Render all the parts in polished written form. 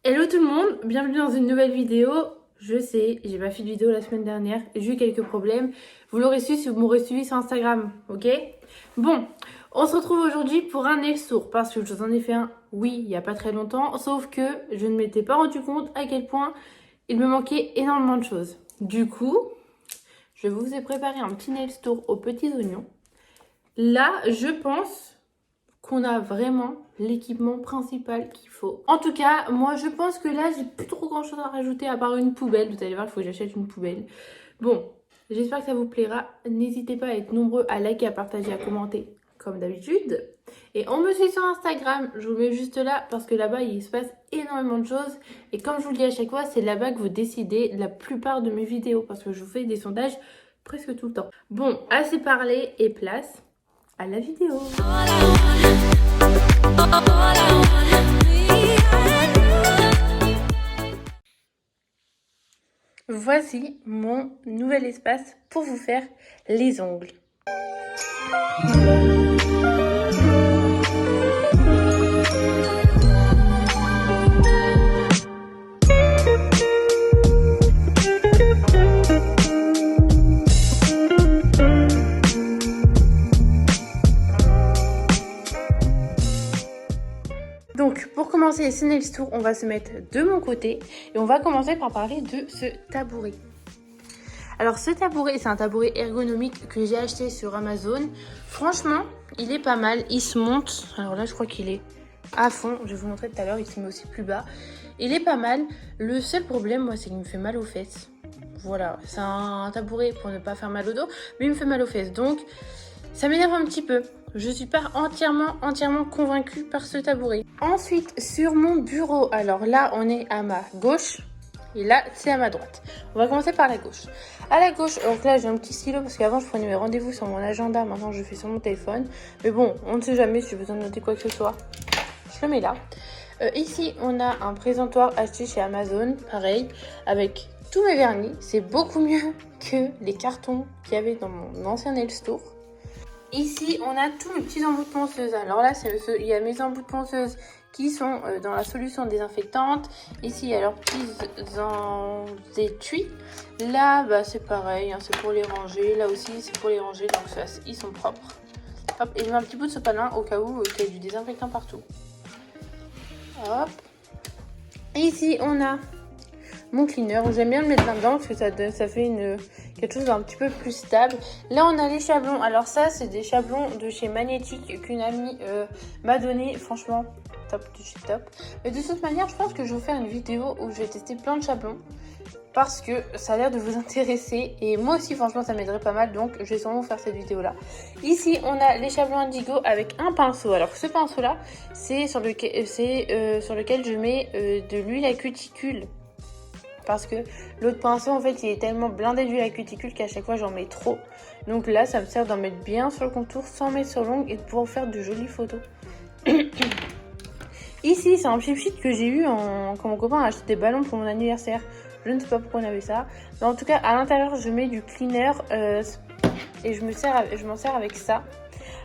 Hello tout le monde, bienvenue dans une nouvelle vidéo. Je sais, j'ai pas fait de vidéo la semaine dernière, j'ai eu quelques problèmes. Vous l'aurez su si vous m'aurez suivi sur Instagram, ok? Bon, on se retrouve aujourd'hui pour un nail tour parce que je vous en ai fait un, oui, il y a pas très longtemps, sauf que je ne m'étais pas rendu compte à quel point il me manquait énormément de choses. Du coup, je vous ai préparé un petit nail tour aux petits oignons. Là, je pense qu'on a vraiment l'équipement principal qu'il faut. En tout cas, moi je pense que là j'ai plus trop grand chose à rajouter à part une poubelle. Vous allez voir, il faut que j'achète une poubelle. Bon, j'espère que ça vous plaira. N'hésitez pas à être nombreux à liker, à partager, à commenter comme d'habitude. Et on me suit sur Instagram, je vous mets juste là parce que là-bas il se passe énormément de choses. Et comme je vous le dis à chaque fois, c'est là-bas que vous décidez la plupart de mes vidéos parce que je vous fais des sondages presque tout le temps. Bon, assez parlé et place à la vidéo. Voici mon nouvel espace pour vous faire les ongles. Donc pour commencer ces nail tours, on va se mettre de mon côté et on va commencer par parler de ce tabouret. Alors ce tabouret, c'est un tabouret ergonomique que j'ai acheté sur Amazon. Franchement, il est pas mal, il se monte. Alors là, je crois qu'il est à fond. Je vais vous montrer tout à l'heure, il se met aussi plus bas. Il est pas mal. Le seul problème, moi, c'est qu'il me fait mal aux fesses. Voilà, c'est un tabouret pour ne pas faire mal au dos, mais il me fait mal aux fesses. Donc, ça m'énerve un petit peu. Je suis pas entièrement convaincue par ce tabouret. Ensuite, sur mon bureau, alors là, on est à ma gauche. Et là, c'est à ma droite. On va commencer par la gauche. À la gauche, donc là, j'ai un petit stylo parce qu'avant, je prenais mes rendez-vous sur mon agenda. Maintenant, je fais sur mon téléphone. Mais bon, on ne sait jamais si j'ai besoin de noter quoi que ce soit. Je le mets là. Ici, on a un présentoir acheté chez Amazon. Pareil, avec tous mes vernis. C'est beaucoup mieux que les cartons qu'il y avait dans mon ancien nail store. Ici, on a tous mes petits embouts de ponceuse. Alors là, il y a mes embouts de ponceuse qui sont dans la solution désinfectante. Ici, il y a leurs petits étuis. Là, bah, c'est pareil, hein, c'est pour les ranger. Là aussi, c'est pour les ranger, donc ça, ils sont propres. Hop, et je mets un petit bout de sopalin au cas où il y a du désinfectant partout. Hop. Et ici, on a mon cleaner. J'aime bien le mettre là-dedans parce que ça fait quelque chose d'un petit peu plus stable. Là, on a les chablons. Alors ça, c'est des chablons de chez Magnétique qu'une amie m'a donné. Franchement, top de chez top. Mais de toute manière, je pense que je vais vous faire une vidéo où je vais tester plein de chablons parce que ça a l'air de vous intéresser. Et moi aussi, franchement, ça m'aiderait pas mal. Donc, je vais sûrement vous faire cette vidéo-là. Ici, on a les chablons Indigo avec un pinceau. Alors, ce pinceau-là, c'est sur lequel je mets de l'huile à cuticule. Parce que l'autre pinceau, en fait, il est tellement blindé d'huile à cuticule qu'à chaque fois, j'en mets trop. Donc là, ça me sert d'en mettre bien sur le contour sans mettre sur l'ongle et de pouvoir faire de jolies photos. Ici, c'est un cheap sheet que j'ai eu quand mon copain a acheté des ballons pour mon anniversaire. Je ne sais pas pourquoi on avait ça. Mais en tout cas, à l'intérieur, je mets du cleaner et je m'en sers avec ça.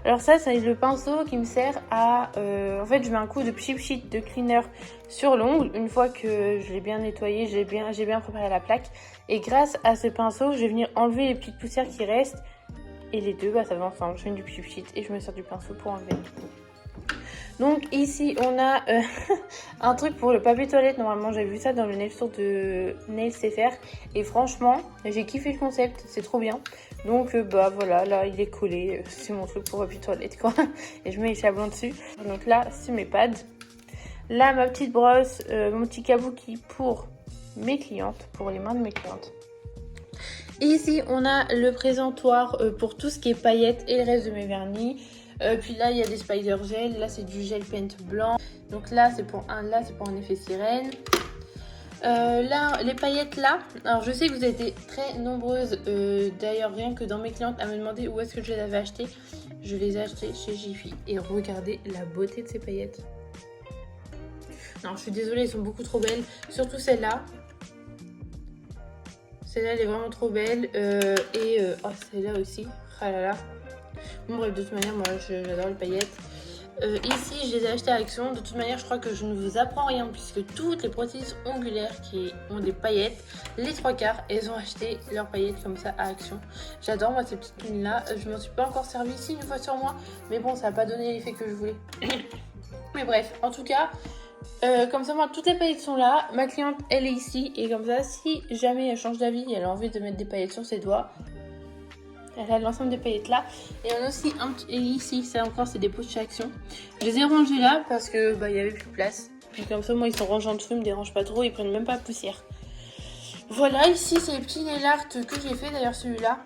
Alors ça, c'est le pinceau qui me sert à... en fait, je mets un coup de cheap sheet de cleaner sur l'ongle. Une fois que je l'ai bien nettoyé, j'ai bien préparé la plaque. Et grâce à ce pinceau, je vais venir enlever les petites poussières qui restent. Et les deux, bah, ça va ensemble. Je mets du cheap sheet et je me sers du pinceau pour enlever. Donc ici, on a un truc pour le papier toilette. Normalement, j'avais vu ça dans le nail store de Nails CFR. Et franchement, j'ai kiffé le concept. C'est trop bien. Donc bah voilà, là il est collé, c'est mon truc pour papier toilette quoi. Et je mets les chablons dessus. Donc là c'est mes pads. Là ma petite brosse, mon petit kabuki pour mes clientes, pour les mains de mes clientes. Et ici on a le présentoir pour tout ce qui est paillettes et le reste de mes vernis. Puis là il y a des spider gel, là c'est du gel paint blanc. Donc là c'est pour un effet sirène. Là, les paillettes là, alors je sais que vous avez été très nombreuses, d'ailleurs rien que dans mes clientes, à me demander où est-ce que je les avais achetées. Je les ai achetées chez Jiffy et regardez la beauté de ces paillettes. Non, je suis désolée, elles sont beaucoup trop belles, surtout celle-là. Celle-là, elle est vraiment trop belle oh, celle-là aussi, ah là là. Bon bref, de toute manière, moi j'adore les paillettes. Ici, je les ai achetés à Action. De toute manière, je crois que je ne vous apprends rien puisque toutes les prothèses ongulaires qui ont des paillettes, les 3/4, elles ont acheté leurs paillettes comme ça à Action. J'adore moi ces petites lunes là. Je m'en suis pas encore servi ici une fois sur moi, mais bon, ça n'a pas donné l'effet que je voulais. Mais bref, en tout cas, comme ça, moi, toutes les paillettes sont là. Ma cliente, elle est ici. Et comme ça, si jamais elle change d'avis, elle a envie de mettre des paillettes sur ses doigts, elle a l'ensemble des paillettes là. Et on a aussi un petit... Et ici, ça encore, c'est des pots de chez Action. Je les ai rangés là parce que il y avait plus de place. Puis comme ça, moi, ils sont rangés en dessous, ils me dérangent pas trop. Ils prennent même pas la poussière. Voilà, ici, c'est les petits nail art que j'ai fait. D'ailleurs, celui-là,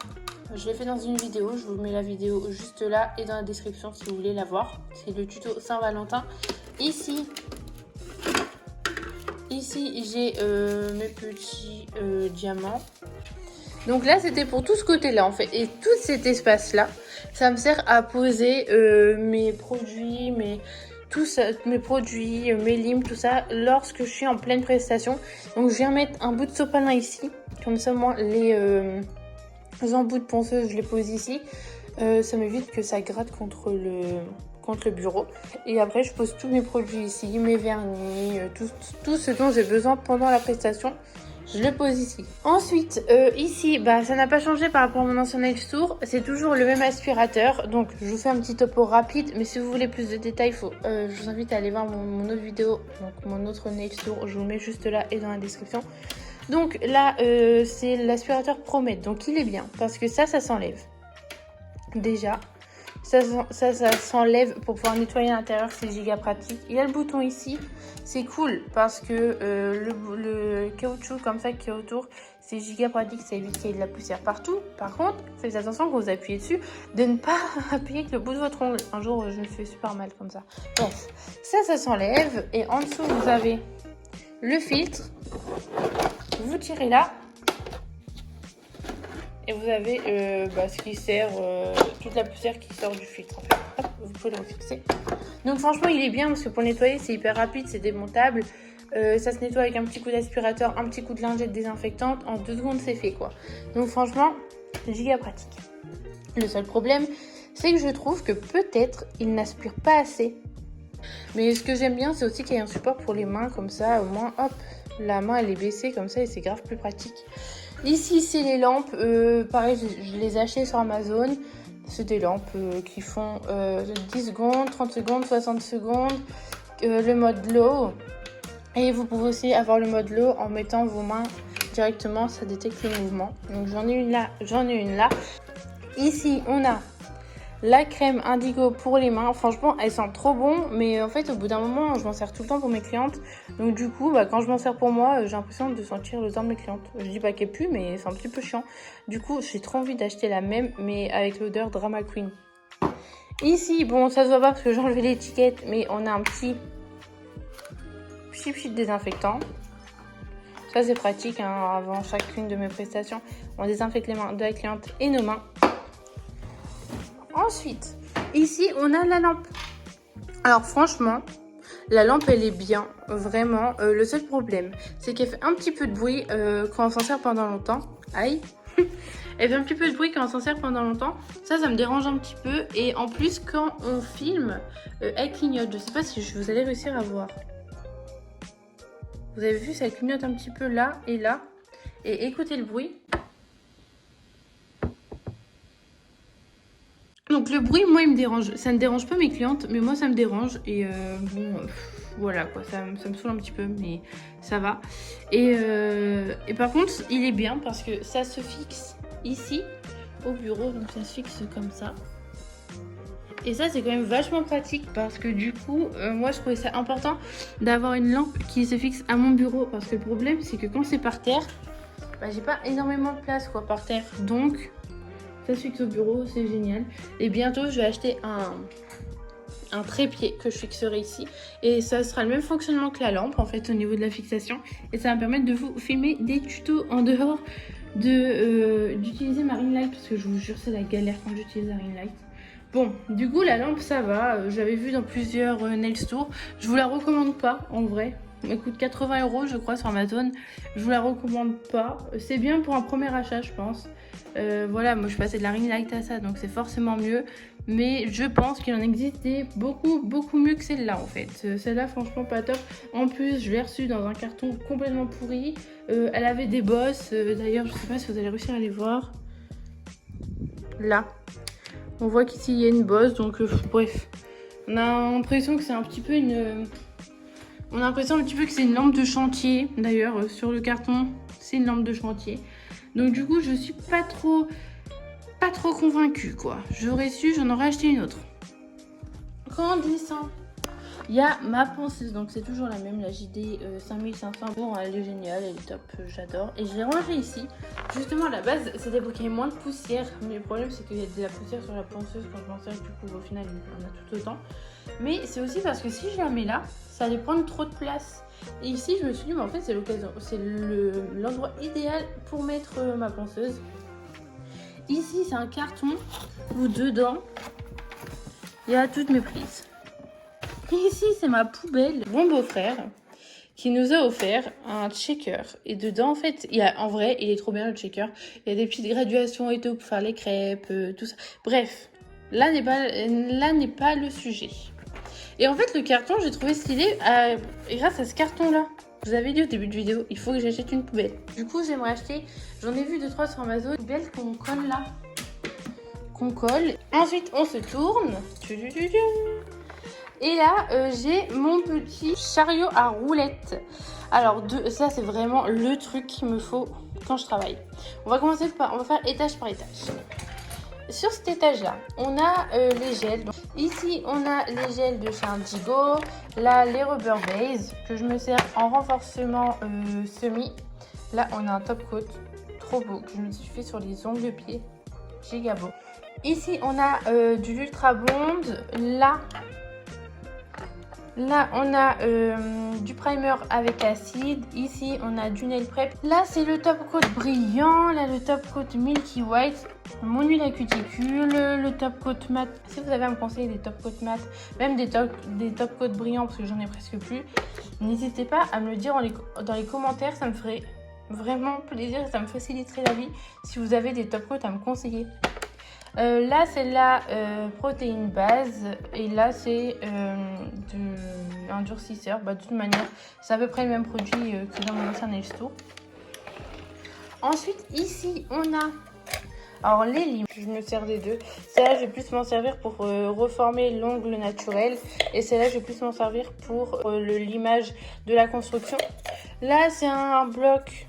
je l'ai fait dans une vidéo. Je vous mets la vidéo juste là et dans la description si vous voulez la voir. C'est le tuto Saint-Valentin. Ici, j'ai mes petits diamants. Donc là, c'était pour tout ce côté-là, en fait. Et tout cet espace-là, ça me sert à poser mes produits, mes produits, mes limes, tout ça, lorsque je suis en pleine prestation. Donc, je viens mettre un bout de sopalin ici. Comme ça, moi, les embouts de ponceuse, je les pose ici. Ça m'évite que ça gratte contre le bureau. Et après, je pose tous mes produits ici, mes vernis, tout ce dont j'ai besoin pendant la prestation. Je le pose ici. Ensuite, ici, ça n'a pas changé par rapport à mon ancien nail tour. C'est toujours le même aspirateur. Donc, je vous fais un petit topo rapide. Mais si vous voulez plus de détails, je vous invite à aller voir mon autre vidéo. Donc, mon autre nail tour. Je vous le mets juste là et dans la description. Donc, là, c'est l'aspirateur Promet. Donc, il est bien. Parce que ça s'enlève. Déjà. Ça s'enlève pour pouvoir nettoyer l'intérieur, c'est giga pratique. Il y a le bouton ici, c'est cool parce que le caoutchouc comme ça qui est autour, c'est giga pratique, ça évite qu'il y ait de la poussière partout. Par contre, faites attention quand vous appuyez dessus de ne pas appuyer avec le bout de votre ongle. Un jour, je me fais super mal comme ça. Bref, ça s'enlève et en dessous, vous avez le filtre. Vous tirez là. Et vous avez ce qui sert, toute la poussière qui sort du filtre en fait. Hop, vous pouvez le fixer. Donc franchement il est bien parce que pour nettoyer c'est hyper rapide, c'est démontable. Ça se nettoie avec un petit coup d'aspirateur, un petit coup de lingette désinfectante. En 2 secondes c'est fait quoi. Donc franchement c'est giga pratique. Le seul problème c'est que je trouve que peut-être il n'aspire pas assez. Mais ce que j'aime bien c'est aussi qu'il y ait un support pour les mains comme ça. Au moins hop, la main elle est baissée comme ça et c'est grave plus pratique. Ici, c'est les lampes. Pareil, je les ai achetées sur Amazon. C'est des lampes qui font 10 secondes, 30 secondes, 60 secondes. Le mode low. Et vous pouvez aussi avoir le mode low en mettant vos mains directement. Ça détecte le mouvement. Donc, j'en ai une là, j'en ai une là. Ici, on a la crème indigo pour les mains. Franchement, elle sent trop bon. Mais en fait, au bout d'un moment, je m'en sers tout le temps pour mes clientes. Donc du coup, quand je m'en sers pour moi, j'ai l'impression de sentir l'odeur de mes clientes. Je dis pas qu'elle pue, mais c'est un petit peu chiant. Du coup, j'ai trop envie d'acheter la même, mais avec l'odeur Drama Queen. Ici, bon, ça se voit pas parce que j'ai enlevé l'étiquette, mais on a un petit désinfectant. Ça, c'est pratique, hein, avant chacune de mes prestations. On désinfecte les mains de la cliente et nos mains. Ensuite, ici, on a la lampe. Alors franchement, la lampe, elle est bien, vraiment. Le seul problème, c'est qu'elle fait un petit peu de bruit quand on s'en sert pendant longtemps. Aïe. Elle fait un petit peu de bruit quand on s'en sert pendant longtemps. Ça me dérange un petit peu. Et en plus, quand on filme, elle clignote. Je sais pas si vous allez réussir à voir. Vous avez vu, ça clignote un petit peu là et là. Et écoutez le bruit. Donc le bruit, moi, il me dérange. Ça ne dérange pas mes clientes, mais moi, ça me dérange. Et voilà quoi, ça me saoule un petit peu, mais ça va. Et par contre, il est bien parce que ça se fixe ici, au bureau. Donc ça se fixe comme ça. Et ça, c'est quand même vachement pratique parce que du coup, moi, je trouvais ça important d'avoir une lampe qui se fixe à mon bureau. Parce que le problème, c'est que quand c'est par terre, j'ai pas énormément de place quoi par terre. Donc... ça se fixe au bureau, c'est génial. Et bientôt, je vais acheter un trépied que je fixerai ici. Et ça sera le même fonctionnement que la lampe, en fait, au niveau de la fixation. Et ça va me permettre de vous filmer des tutos en dehors d'utiliser ma ring light. Parce que je vous jure, c'est la galère quand j'utilise la ring light. Bon, du coup, la lampe, ça va. J'avais vu dans plusieurs nail stores. Je vous la recommande pas, en vrai. Elle coûte 80 € je crois sur Amazon. Je vous la recommande pas. C'est bien pour un premier achat je pense. Voilà, moi je passais de la ring light à ça, donc c'est forcément mieux. Mais je pense qu'il en existait beaucoup mieux que celle-là en fait. Celle-là franchement pas top. En plus je l'ai reçue dans un carton complètement pourri. Elle avait des bosses. D'ailleurs je sais pas si vous allez réussir à les voir. Là. On voit qu'ici il y a une bosse, donc bref. On a l'impression que c'est un petit peu une... On a l'impression un petit peu que c'est une lampe de chantier. D'ailleurs sur le carton c'est une lampe de chantier. Donc du coup je suis pas trop convaincue quoi. J'aurais su, j'en aurais acheté une autre. Quand on descend, il y a ma ponceuse, donc c'est toujours la même, la JD 5500. Bon, elle est géniale, elle est top, j'adore. Et je l'ai rangée ici. Justement à la base c'était pour qu'il y ait moins de poussière, mais le problème c'est qu'il y a de la poussière sur la ponceuse quand je m'en sers, du coup au final on a tout autant. Mais c'est aussi parce que si je la mets là, ça allait prendre trop de place. Et ici je me suis dit mais en fait c'est l'occasion, c'est l'endroit idéal pour mettre ma ponceuse. Ici, c'est un carton où dedans, il y a toutes mes prises. Ici, c'est ma poubelle. Mon beau-frère qui nous a offert un checker. Et dedans, en fait, en vrai, il est trop bien le checker. Il y a des petites graduations et tout pour faire les crêpes, tout ça. Bref, là n'est pas le sujet. Et en fait, le carton, j'ai trouvé stylé grâce à ce carton-là. Je vous avais dit au début de vidéo, il faut que j'achète une poubelle. Du coup, j'aimerais acheter, j'en ai vu 2-3 sur Amazon, une poubelle qu'on colle là. Qu'on colle. Ensuite, on se tourne. Et là, j'ai mon petit chariot à roulettes. Alors, ça, c'est vraiment le truc qu'il me faut quand je travaille. On va commencer on va faire étage par étage. Sur cet étage-là, on a les gels. Donc, ici, on a les gels de chez Indigo. Là, les Rubber Base que je me sers en renforcement semi. Là, on a un top coat trop beau que je me suis fait sur les ongles de pied. Giga beau. Ici, on a du l'Ultra Blonde. Là, on a du primer avec acide. Ici, on a du nail prep. Là, c'est le top coat brillant. Là, le top coat Milky White. Mon huile à cuticule. Le top coat mat. Si vous avez à me conseiller des top coat mat, même des top coat brillants, parce que j'en ai presque plus, n'hésitez pas à me le dire dans les commentaires. Ça me ferait vraiment plaisir. Ça me faciliterait la vie si vous avez des top coats à me conseiller. Là c'est la protéine base et là c'est un durcisseur. De toute manière c'est à peu près le même produit que dans mon ancien Nail Store. Ensuite ici on a les limes, je me sers des deux. Celle-là je vais plus m'en servir pour reformer l'ongle naturel et celle-là je vais plus m'en servir pour le limage de la construction. Là c'est un bloc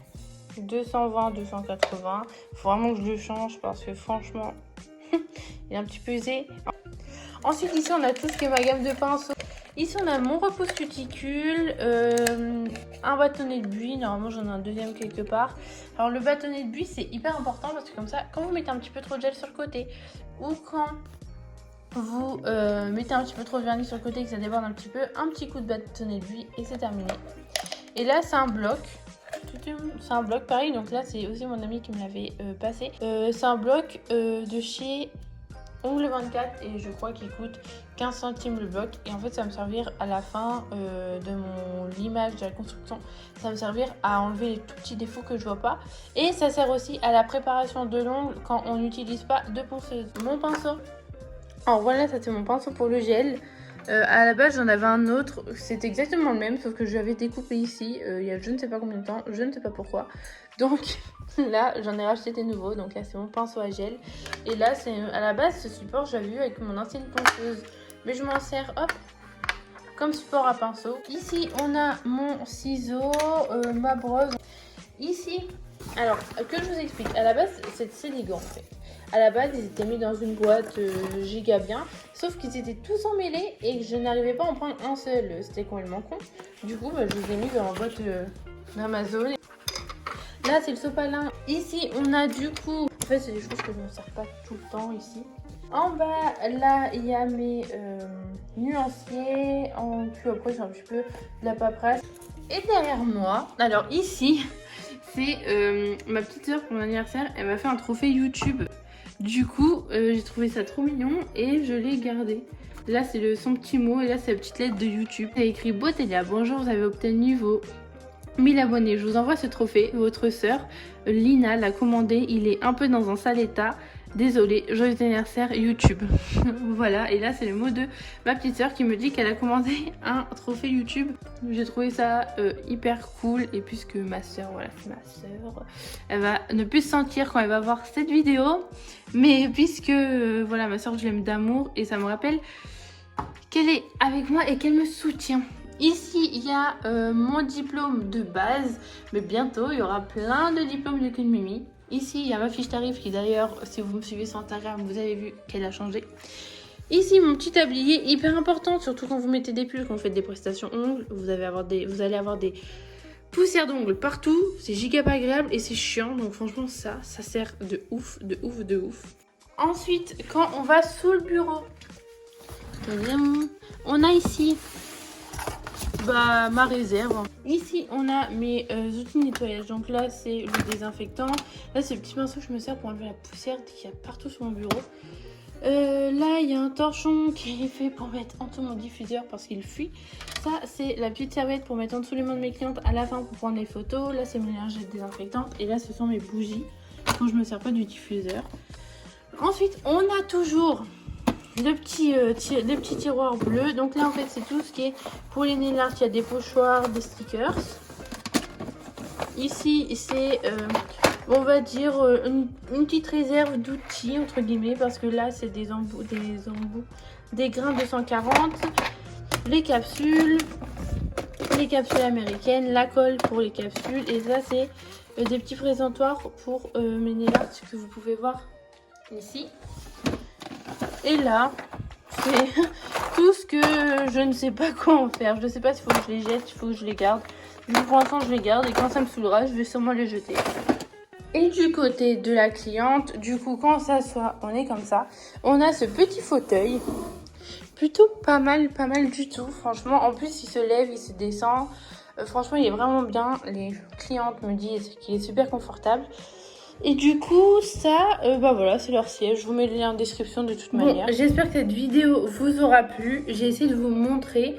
220-280. Faut vraiment que je le change parce que franchement il est un petit peu usé. Ensuite ici on a tout ce qui est ma gamme de pinceaux. Ici on a mon repousse cuticule, un bâtonnet de buis. Normalement j'en ai un deuxième quelque part. Alors le bâtonnet de buis c'est hyper important parce que comme ça quand vous mettez un petit peu trop de gel sur le côté ou quand vous mettez un petit peu trop de vernis sur le côté et que ça déborde un petit coup de bâtonnet de buis et c'est terminé. Et là c'est un bloc. C'est un bloc pareil, donc là c'est aussi mon ami qui me l'avait passé. C'est un bloc de chez Ongle 24 et je crois qu'il coûte 15 centimes le bloc. Et en fait ça va me servir à la fin de mon limage de la construction. Ça va me servir à enlever les tout petits défauts que je vois pas. Et ça sert aussi à la préparation de l'ongle quand on n'utilise pas de ponceuse. Mon pinceau. Alors voilà, ça c'est mon pinceau pour le gel. À la base j'en avais un autre, c'est exactement le même sauf que je l'avais découpé ici il y a je ne sais pas combien de temps, je ne sais pas pourquoi. Donc là j'en ai racheté des nouveaux, donc là c'est mon pinceau à gel. Et là c'est à la base ce support j'avais eu avec mon ancienne ponceuse, mais je m'en sers comme support à pinceau. Ici on a mon ciseau, ma brosse. Ici, alors que je vous explique, à la base c'est des gants en fait. À la base, ils étaient mis dans une boîte giga bien, sauf qu'ils étaient tous emmêlés et que je n'arrivais pas à en prendre un seul. C'était complètement con. Du coup, je les ai mis dans la boîte d'Amazon. Là, c'est le sopalin. Ici, on a du coup... En fait, c'est des choses que je ne sers pas tout le temps ici. En bas, là, il y a mes nuanciers. Puis après, c'est un petit peu de la paperasse. Et derrière moi, alors ici, c'est ma petite soeur pour mon anniversaire. Elle m'a fait un trophée YouTube. Du coup, j'ai trouvé ça trop mignon et je l'ai gardé. Là, c'est son petit mot et là, c'est la petite lettre de YouTube. Il a écrit Botelia, bonjour, vous avez obtenu vos 1000 abonnés. Je vous envoie ce trophée. Votre sœur, Lina, l'a commandé. Il est un peu dans un sale état. Désolée, joyeux anniversaire YouTube. Voilà, et là c'est le mot de ma petite sœur qui me dit qu'elle a commandé un trophée YouTube. J'ai trouvé ça hyper cool. Et puisque ma sœur, voilà, c'est ma sœur, elle va ne plus se sentir quand elle va voir cette vidéo. Mais puisque, voilà, ma sœur, je l'aime d'amour et ça me rappelle qu'elle est avec moi et qu'elle me soutient. Ici, il y a mon diplôme de base, mais bientôt, il y aura plein de diplômes de Queen Mimi. Ici, il y a ma fiche tarif qui d'ailleurs, si vous me suivez sur Instagram, vous avez vu qu'elle a changé. Ici, mon petit tablier, hyper important, surtout quand vous mettez des pulls, quand vous faites des prestations ongles, vous allez avoir des poussières d'ongles partout. C'est giga pas agréable et c'est chiant, donc franchement, ça sert de ouf, de ouf, de ouf. Ensuite, quand on va sous le bureau, on a ici ma réserve. Ici on a mes outils de nettoyage. Donc là c'est le désinfectant. Là c'est le petit pinceau que je me sers pour enlever la poussière qu'il y a partout sur mon bureau. Là il y a un torchon qui est fait pour mettre en dessous mon diffuseur parce qu'il fuit. Ça c'est la petite serviette pour mettre en dessous les mains de mes clientes à la fin pour prendre les photos. Là c'est mon lingette désinfectante. Et là ce sont mes bougies quand je me sers pas du diffuseur. Ensuite on a toujours le petit tiroir bleu. Donc là en fait c'est tout ce qui est pour les nail art. Il y a des pochoirs, des stickers. Ici c'est on va dire une petite réserve d'outils entre guillemets, parce que là c'est des grains 240, les capsules américaines, la colle pour les capsules, et ça c'est des petits présentoirs pour mes nail art que vous pouvez voir ici. Et là, c'est tout ce que je ne sais pas quoi en faire. Je ne sais pas s'il faut que je les jette, s'il faut que je les garde. Pour l'instant, je les garde et quand ça me saoulera, je vais sûrement les jeter. Et du côté de la cliente, du coup, quand on s'assoit, on est comme ça. On a ce petit fauteuil. Plutôt pas mal du tout, franchement. En plus, il se lève, il se descend. Franchement, il est vraiment bien. Les clientes me disent qu'il est super confortable. Et du coup, ça, voilà, c'est leur siège. Je vous mets le lien en description de toute manière. J'espère que cette vidéo vous aura plu. J'ai essayé de vous montrer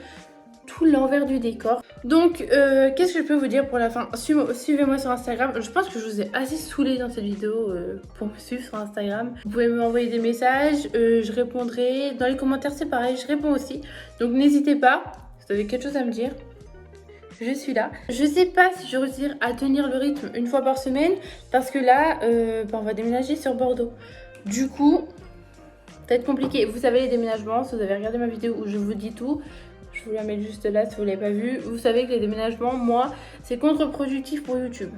tout l'envers du décor. Donc, qu'est-ce que je peux vous dire pour la fin? Suivez-moi sur Instagram. Je pense que je vous ai assez saoulé dans cette vidéo pour me suivre sur Instagram. Vous pouvez m'envoyer des messages. Je répondrai. Dans les commentaires, c'est pareil. Je réponds aussi. Donc, n'hésitez pas. Si vous avez quelque chose à me dire, je suis là. Je sais pas si je réussir à tenir le rythme une fois par semaine, parce que là, on va déménager sur Bordeaux. Du coup, ça va être compliqué. Vous savez, les déménagements, si vous avez regardé ma vidéo où je vous dis tout, je vous la mets juste là si vous ne l'avez pas vu. Vous savez que les déménagements, moi, c'est contre-productif pour YouTube.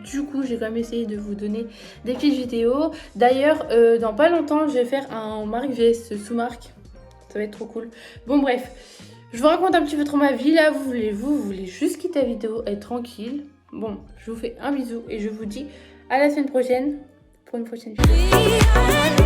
Du coup, j'ai quand même essayé de vous donner des petites vidéos. D'ailleurs, dans pas longtemps, je vais faire un marque vs sous-marque. Ça va être trop cool. Bon, bref. Je vous raconte un petit peu trop ma vie. Là, vous voulez juste quitter la vidéo, être tranquille. Bon, je vous fais un bisou et je vous dis à la semaine prochaine pour une prochaine vidéo.